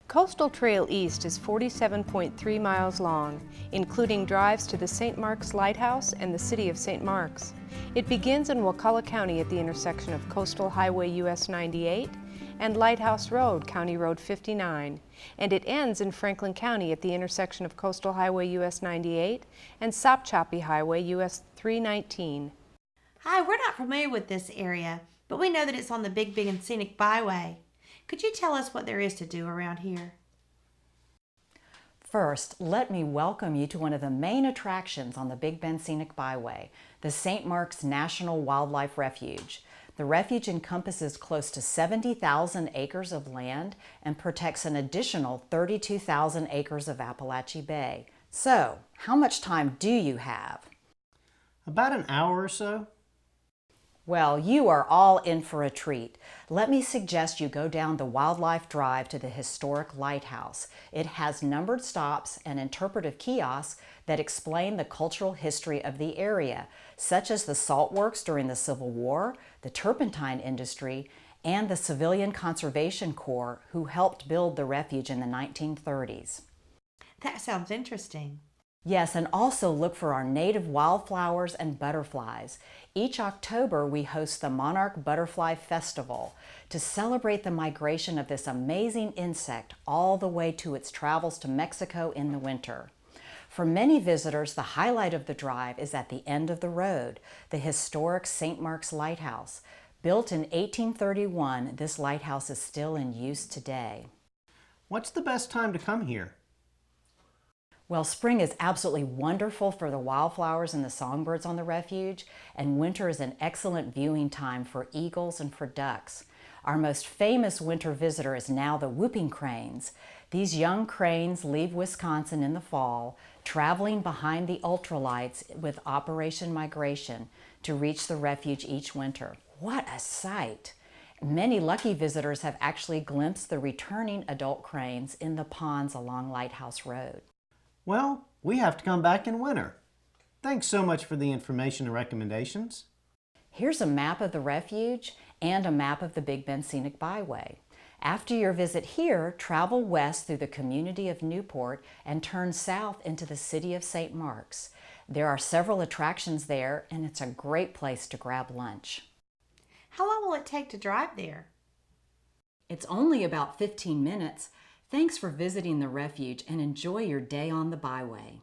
Coastal Trail East is 47.3 miles long, including drives to the St. Marks Lighthouse and the City of St. Marks. It begins in Wakulla County at the intersection of Coastal Highway US 98 and Lighthouse Road, County Road 59, and it ends in Franklin County at the intersection of Coastal Highway US 98 and Sopchoppy Highway US 319. Hi, we're not familiar with this area, but we know that it's on the Big Bend Scenic Byway. Could you tell us what there is to do around here? First, let me welcome you to one of the main attractions on the Big Bend Scenic Byway, the St. Marks National Wildlife Refuge. The refuge encompasses close to 70,000 acres of land and protects an additional 32,000 acres of Apalachee Bay. So, how much time do you have? About an hour or so. Well, you are all in for a treat. Let me suggest you go down the Wildlife Drive to the historic lighthouse. It has numbered stops and interpretive kiosks that explain the cultural history of the area, such as the salt works during the Civil War, the turpentine industry, and the Civilian Conservation Corps who helped build the refuge in the 1930s. That sounds interesting. Yes, and also look for our native wildflowers and butterflies. Each October, we host the Monarch Butterfly Festival to celebrate the migration of this amazing insect all the way to its travels to Mexico in the winter. For many visitors, the highlight of the drive is at the end of the road, the historic St. Marks Lighthouse. Built in 1831, this lighthouse is still in use today. What's the best time to come here? Well, spring is absolutely wonderful for the wildflowers and the songbirds on the refuge, and winter is an excellent viewing time for eagles and for ducks. Our most famous winter visitor is now the whooping cranes. These young cranes leave Wisconsin in the fall, traveling behind the ultralights with Operation Migration to reach the refuge each winter. What a sight! Many lucky visitors have actually glimpsed the returning adult cranes in the ponds along Lighthouse Road. Well, we have to come back in winter. Thanks so much for the information and recommendations. Here's a map of the refuge and a map of the Big Bend Scenic Byway. After your visit here, travel west through the community of Newport and turn south into the city of St. Marks. There are several attractions there, and it's a great place to grab lunch. How long will it take to drive there? It's only about 15 minutes. Thanks for visiting the refuge and enjoy your day on the byway.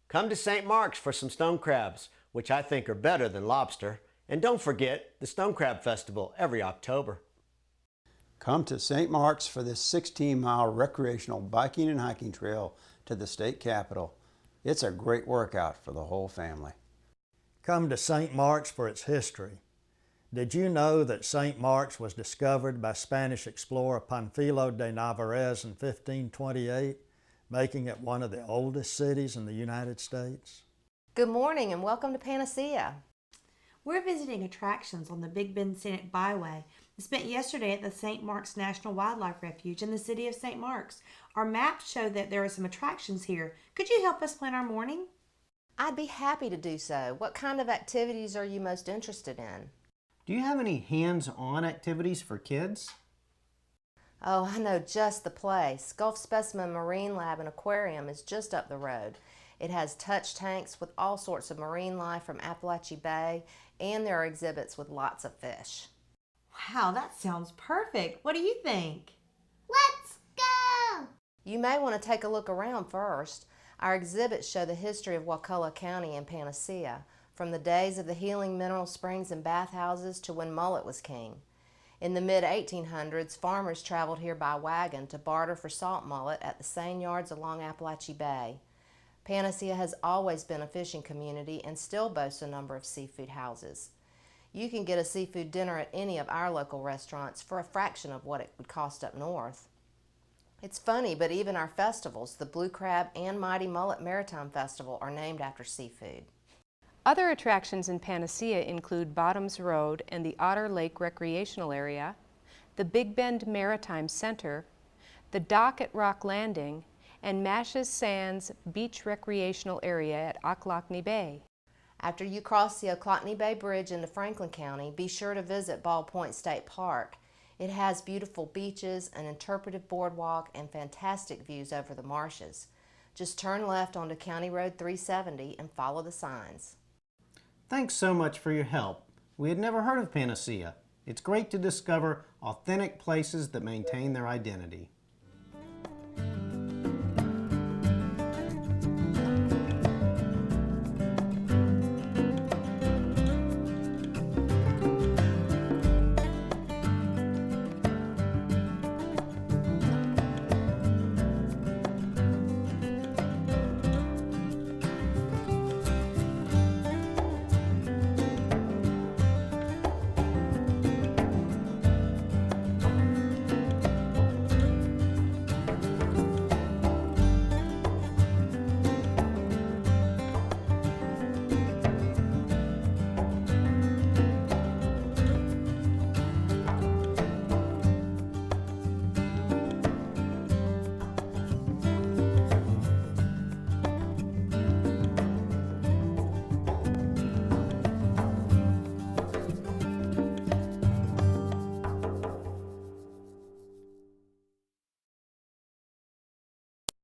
Come to St. Marks for some stone crabs, which I think are better than lobster. And don't forget the Stone Crab Festival every October. Come to St. Marks for this 16-mile recreational biking and hiking trail to the state capitol. It's a great workout for the whole family. Come to St. Marks for its history. Did you know that St. Marks was discovered by Spanish explorer Panfilo de Narvaez in 1528, making it one of the oldest cities in the United States? Good morning and welcome to Panacea. We're visiting attractions on the Big Bend Scenic Byway. We spent yesterday at the St. Marks National Wildlife Refuge in the city of St. Marks. Our maps show that there are some attractions here. Could you help us plan our morning? I'd be happy to do so. What kind of activities are you most interested in? Do you have any hands-on activities for kids? Oh, I know just the place. Gulf Specimen Marine Lab and Aquarium is just up the road. It has touch tanks with all sorts of marine life from Apalachee Bay, and there are exhibits with lots of fish. Wow, that sounds perfect. What do you think? Let's go! You may want to take a look around first. Our exhibits show the history of Wakulla County and Panacea, from the days of the healing mineral springs and bathhouses to when mullet was king. In the mid-1800s, farmers traveled here by wagon to barter for salt mullet at the seine yards along Apalachee Bay. Panacea has always been a fishing community and still boasts a number of seafood houses. You can get a seafood dinner at any of our local restaurants for a fraction of what it would cost up north. It's funny, but even our festivals, the Blue Crab and Mighty Mullet Maritime Festival, are named after seafood. Other attractions in Panacea include Bottoms Road and the Otter Lake Recreational Area, the Big Bend Maritime Center, the dock at Rock Landing, and Mash's Sands Beach Recreational Area at Ochlockonee Bay. After you cross the Ochlockonee Bay Bridge into Franklin County, be sure to visit Ball Point State Park. It has beautiful beaches, an interpretive boardwalk, and fantastic views over the marshes. Just turn left onto County Road 370 and follow the signs. Thanks so much for your help. We had never heard of Panacea. It's great to discover authentic places that maintain their identity.